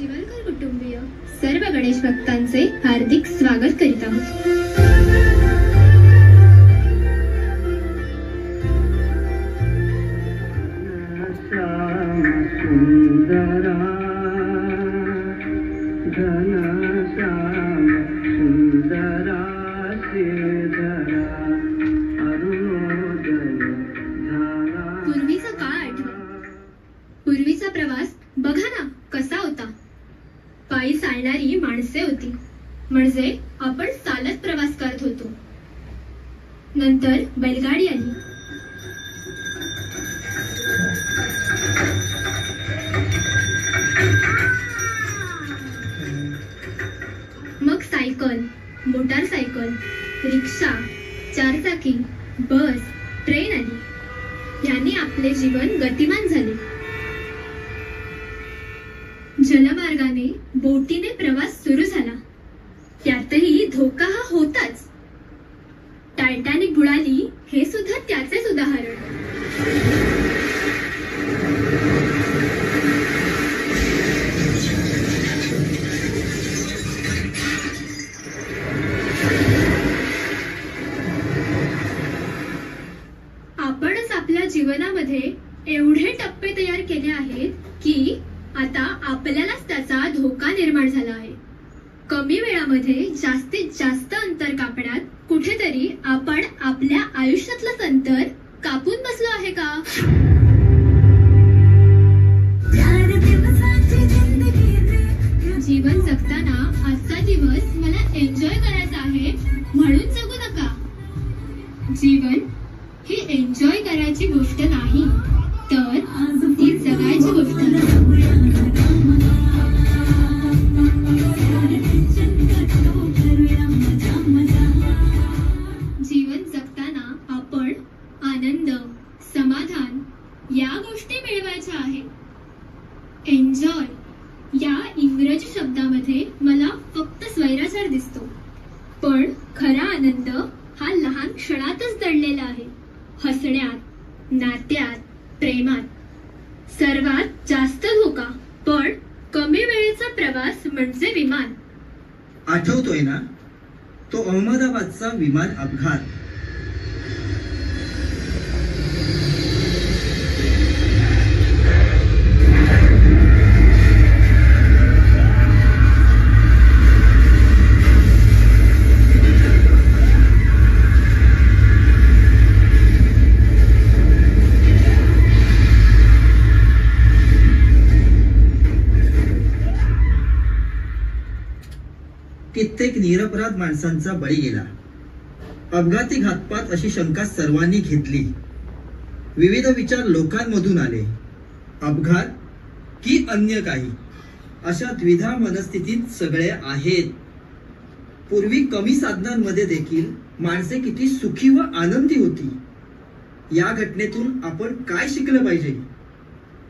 शिवलकर कुटुंबीय सर्व गणेश भक्तांचे हार्दिक स्वागत करीत आहोत। पूर्वीचा काळ आठवा। पूर्वीचा प्रवास बघा ना कसा होता। पायी चालणारी माणसे होती, म्हणजे आपण चालत प्रवास करत होतो। नंतर बैलगाडी आली। मग सायकल, मोटारसायकल, रिक्षा, चारचाकी, बस, ट्रेन आली। याने आपले जीवन गतिमान झाले। जलमार्गाने, बोटीने प्रवास सुरू झाला। त्यातही धोका हा होताच। टायटॅनिक बुडाली हे सुद्धा त्याचेच उदाहरण। आपणच आपल्या जीवनामध्ये एवढे टप्पे तयार केले आहेत की आता आपल्यालाच त्याचा धोका निर्माण झाला आहे। कमी वेळामध्ये जास्तीत जास्त अंतर कापण्यात कुठेतरी आपण आपल्या आयुष्यातलं अंतर कापून बसलो आहे का? जीवन जगताना आजचा दिवस मला एन्जॉय करायचा आहे म्हणून जगू नका। जीवन ही एन्जॉय करायची गोष्ट नाही, तर ती जगायची गोष्ट आहे। जीवन जगताना आपण आनंद, समाधान या गोष्टी मिळवायच्या आहेत। एन्जॉय या इंग्रजी शब्दामध्ये मला फक्त स्वैराचार दिसतो, पण खरा आनंद हा लहान क्षणातच दडलेला आहे। हसण्यात, नात्यात, प्रेमात। सर्वात जास्त धोका पण कमी वेळेचा प्रवास म्हणजे विमान। आठवतोय ना तो अहमदाबादचा विमान अपघात? कित्येक निरपराध माणसांचा बळी गेला। अपघाती घातपात अशी शंका सर्वांनी घेतली। विविध विचार लोकांमधून आले। अपघात की अन्य काही, अशा द्विधा मनस्थितीत सगळे आहेत। पूर्वी कमी साधनांमध्ये देखील माणसे किती सुखी व आनंदी होती। या घटनेतून आपण काय शिकलं पाहिजे?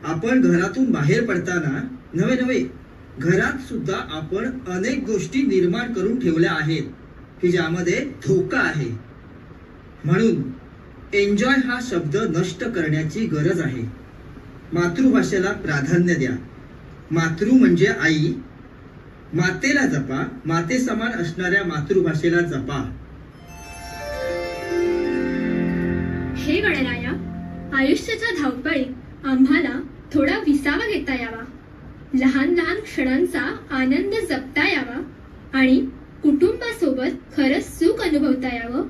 आपण घरातून बाहेर पडताना नवे घरात सुद्धा आपण अनेक गोष्टी निर्माण करून ठेवल्या आहेत की ज्यामध्ये धोका आहे। म्हणून एन्जॉय हा शब्द नष्ट करण्याची गरज आहे। मातृभाषेला प्राधान्य द्या। मातृ म्हणजे आई। मातेला जपा। माते समान असणाऱ्या मातृभाषेला जपा। हे गणराया, आयुष्याच्या धावपळीत आम्हाला थोडा विसावा घेता यावा। लहान लहान क्षणांचा आनंद जपता यावा आणि कुटुंबासोबत खरंच सुख अनुभवता यावं,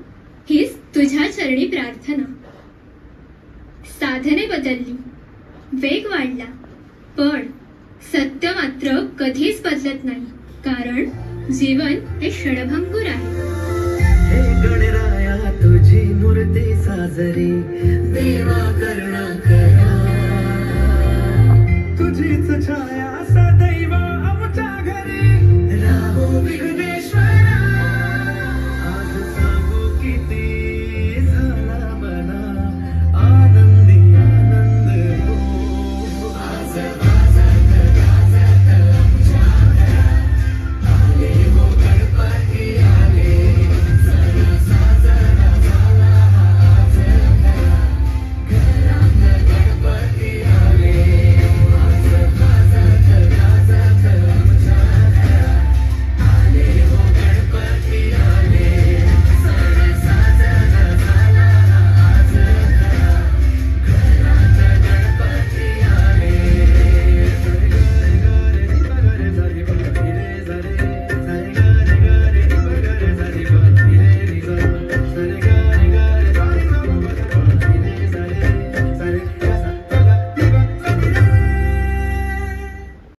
हीच तुझ्या चरणी प्रार्थना। साधने बदलली, वेग वाढला, पण सत्य मात्र कधीच बदलत नाही, कारण जीवन हे क्षणभंगुर आहे। हे गणराया तुझी मूर्ती साजरी, देवा करुणा करा, तुझीच छाया